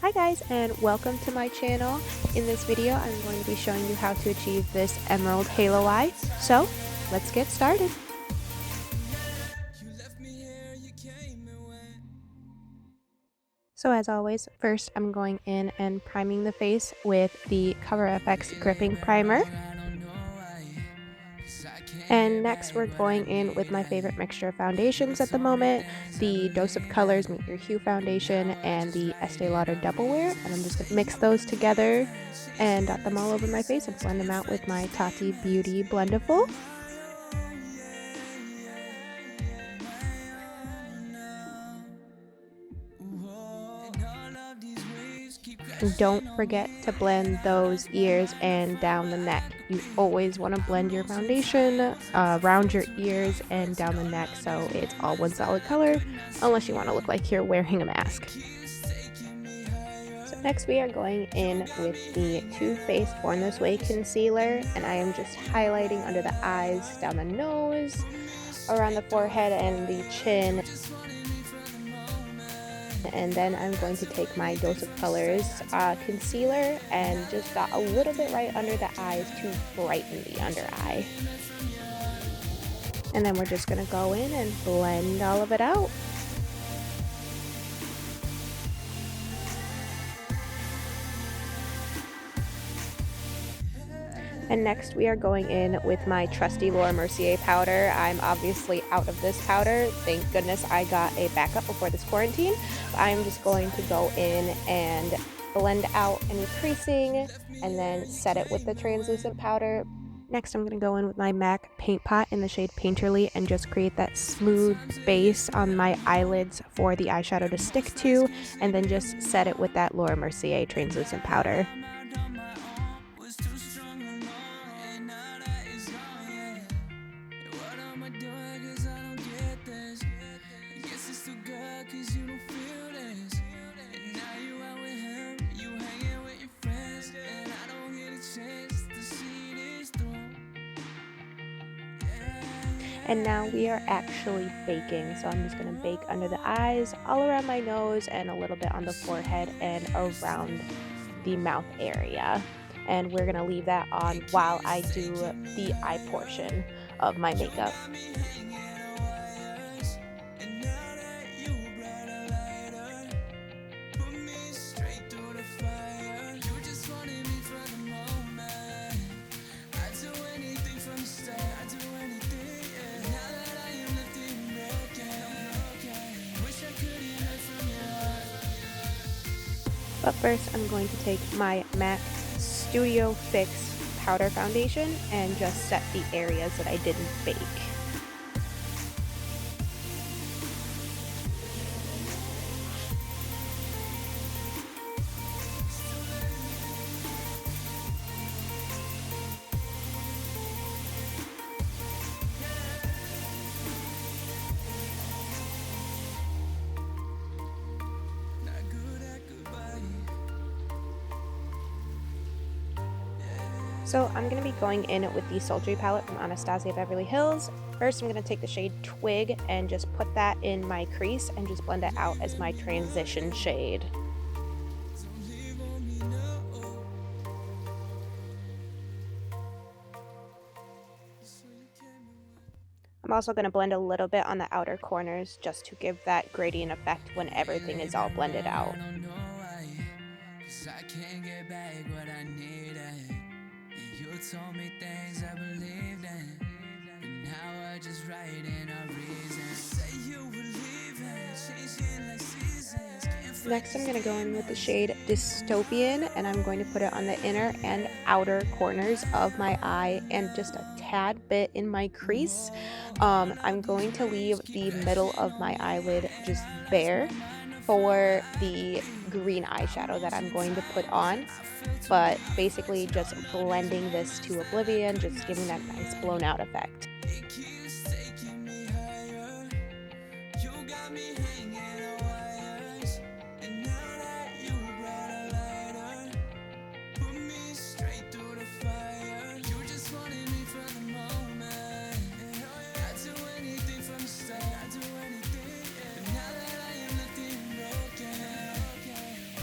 Hi guys, and welcome to my channel. In this video I'm going to be showing you how to achieve this emerald halo eye. So let's get started. So as always, first I'm going in and priming the face with the Cover FX gripping primer. And next we're going in with my favorite mixture of foundations at the moment, the Dose of Colors Meet Your Hue foundation and the Estee Lauder Double Wear. And I'm just going to mix those together and dot them all over my face and blend them out with my Tati Beauty Blendiful. Don't forget to blend those ears and down the neck. You always want to blend your foundation around your ears and down the neck so it's all one solid color, unless you want to look like you're wearing a mask. So next we are going in with the Too Faced Born This Way concealer, and I am just highlighting under the eyes, down the nose, around the forehead and the chin. And then I'm going to take my Dose of Colors concealer and just dot a little bit right under the eyes to brighten the under eye. And then we're just going to go in and blend all of it out. And next we are going in with my trusty Mercier powder. I'm obviously out of this powder. Thank goodness I got a backup before this quarantine. I'm just going to go in and blend out any creasing and then set it with the translucent powder. Next I'm going to go in with my MAC paint pot in the shade Painterly and just create that smooth base on my eyelids for the eyeshadow to stick to, and then just set it with that Mercier translucent powder. And now we are actually baking, so I'm just going to bake under the eyes, all around my nose, and a little bit on the forehead and around the mouth area. And we're going to leave that on while I do the eye portion of my makeup. But first I'm going to take my MAC Studio Fix powder foundation and just set the areas that I didn't bake. So I'm going to be going in with the Sultry palette from Anastasia Beverly Hills. First I'm going to take the shade Twig and just put that in my crease and just blend it out as my transition shade. I'm also going to blend a little bit on the outer corners just to give that gradient effect when everything is all blended out. Told me things I believed in, but now I just write in a reason. Say you were leaving, changing like seasons. Next I'm going to go in with the shade Dystopian, and I'm going to put it on the inner and outer corners of my eye and just a tad bit in my crease. I'm going to leave the middle of my eyelid just bare for the green eyeshadow that I'm going to put on, but basically just blending this to oblivion, just giving that nice blown out effect.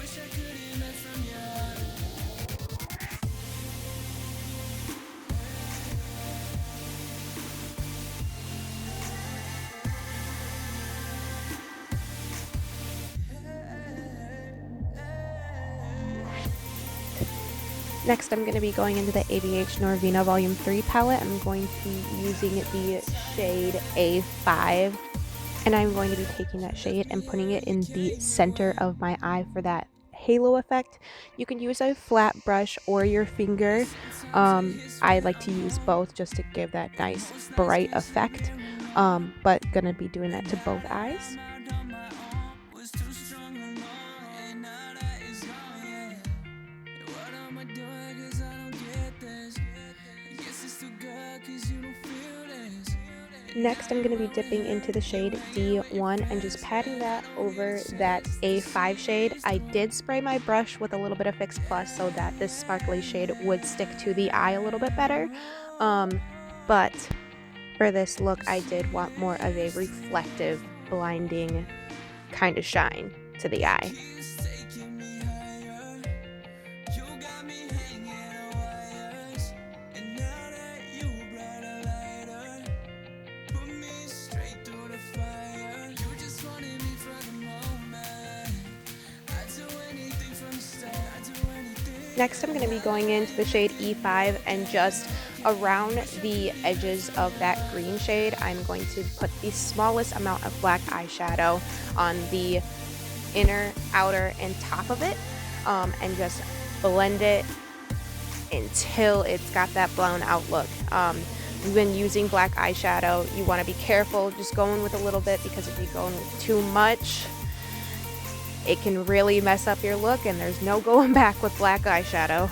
Wish I could Next, I'm going to be going into the ABH Novina Volume 3 palette. I'm going to be using the shade A5, and I'm going to be taking that shade and putting it in the center of my eye for that halo effect. You can use a flat brush or your finger. I like to use both just to give that nice bright effect, but gonna be doing that to both eyes. Next, I'm going to be dipping into the shade D1 and just patting that over that A5 shade. I did spray my brush with a little bit of Fix Plus so that this sparkly shade would stick to the eye a little bit better. But for this look, I did want more of a reflective, blinding kind of shine to the eye. Next, I'm going to be going into the shade E5 and just around the edges of that green shade, I'm going to put the smallest amount of black eyeshadow on the inner, outer, and top of it, and just blend it until it's got that blown out look. When using black eyeshadow, you want to be careful just going with a little bit, because if you go in with too much, it can really mess up your look, and there's no going back with black eyeshadow.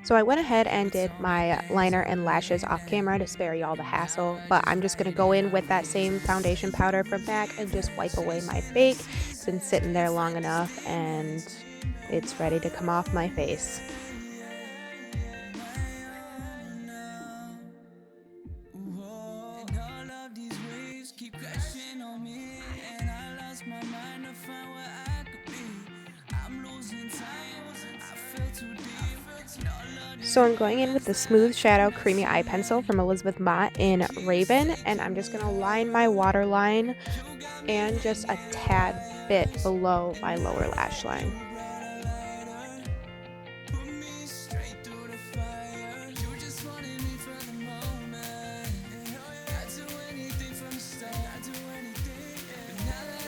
So I went ahead and did my liner and lashes off camera to spare y'all the hassle, but I'm just going to go in with that same foundation powder from MAC and just wipe away my bake. It's been sitting there long enough and it's ready to come off my face. So I'm going in with the Smooth Shadow Creamy Eye Pencil from Elizabeth Mott in Raven, and I'm just going to line my waterline and just a tad bit below my lower lash line.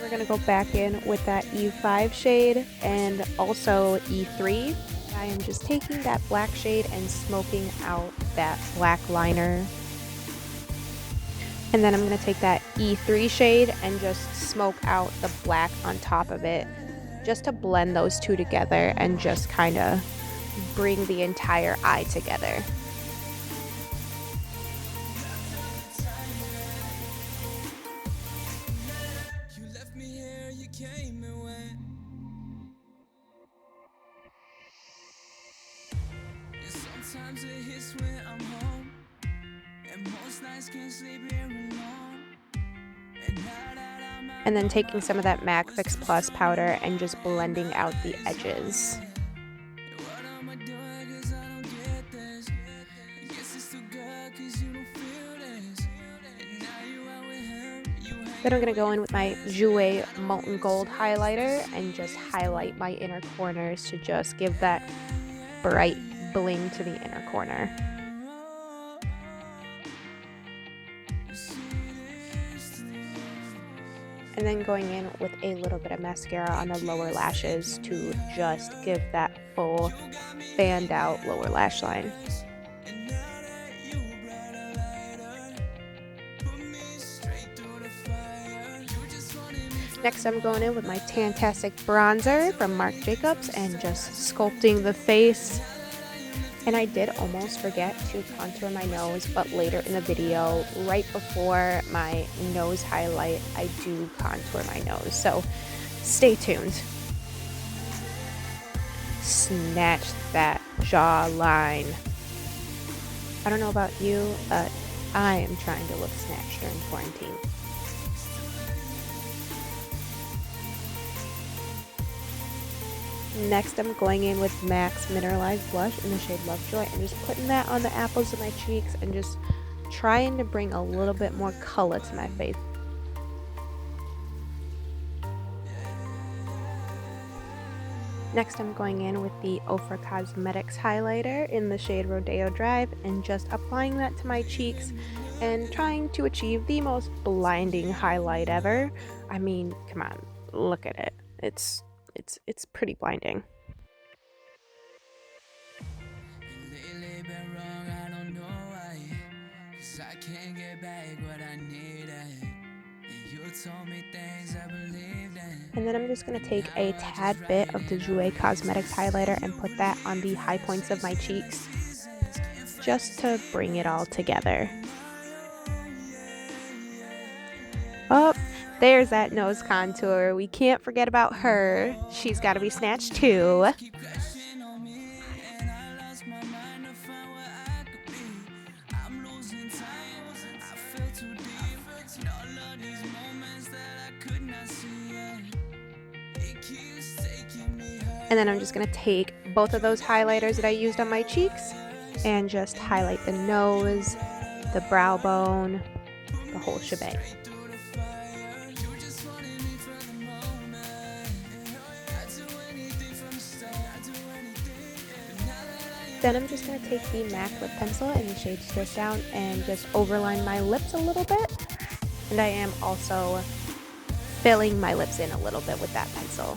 We're going to go back in with that E5 shade and also E3. I am just taking that black shade and smoking out that black liner. And then I'm going to take that E3 shade and just smoke out the black on top of it, just to blend those two together and just kind of bring the entire eye together. Sometimes it hits when I'm home, and most nights can't sleep here alone. And then taking some of that MAC Fix Plus powder and just blending out the edges. Then I'm going to go in with my Jouer Molten Gold highlighter and just highlight my inner corners to just give that bright bling to the inner corner. And then going in with a little bit of mascara on the lower lashes to just give that full fanned out lower lash line. Next, I'm going in with my Tan-Tastic bronzer from Marc Jacobs and just sculpting the face And I did almost forget to contour my nose, but later in the video, right before my nose highlight, I do contour my nose. So stay tuned. Snatch that jawline. I don't know about you, but I am trying to look snatched during quarantine. Next, I'm going in with MAC's Mineralized Blush in the shade Lovejoy and just putting that on the apples of my cheeks and just trying to bring a little bit more color to my face. Next, I'm going in with the Ofra Cosmetics highlighter in the shade Rodeo Drive and just applying that to my cheeks and trying to achieve the most blinding highlight ever. I mean, come on, look at it. It's pretty blinding. And then I'm just going to take a tad bit of the Jouer Cosmetics highlighter and put that on the high points of my cheeks just to bring it all together. Oh, there's that nose contour. We can't forget about her. She's got to be snatched too. And then I'm just going to take both of those highlighters that I used on my cheeks and just highlight the nose, the brow bone, the whole shebang. Then I'm just going to take the MAC lip pencil in the shade Stripdown and just overline my lips a little bit. And I am also filling my lips in a little bit with that pencil.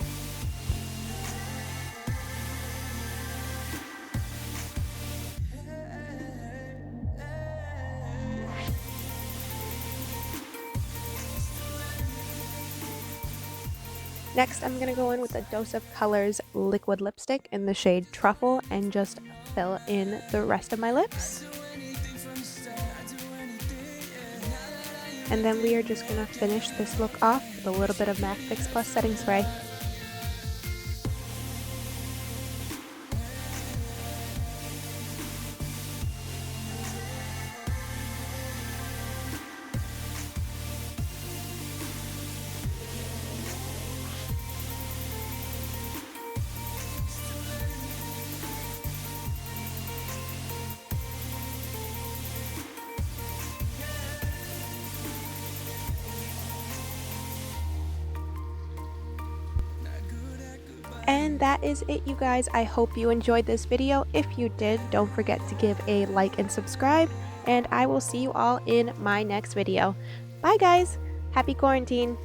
Next, I'm going to go in with a Dose of Colors liquid lipstick in the shade Truffle and just fill in the rest of my lips. And then we are just going to finish this look off with a little bit of MAC Fix Plus setting spray. And that is it, you guys. I hope you enjoyed this video. If you did, don't forget to give a like and subscribe, and I will see you all in my next video. Bye guys, happy quarantine.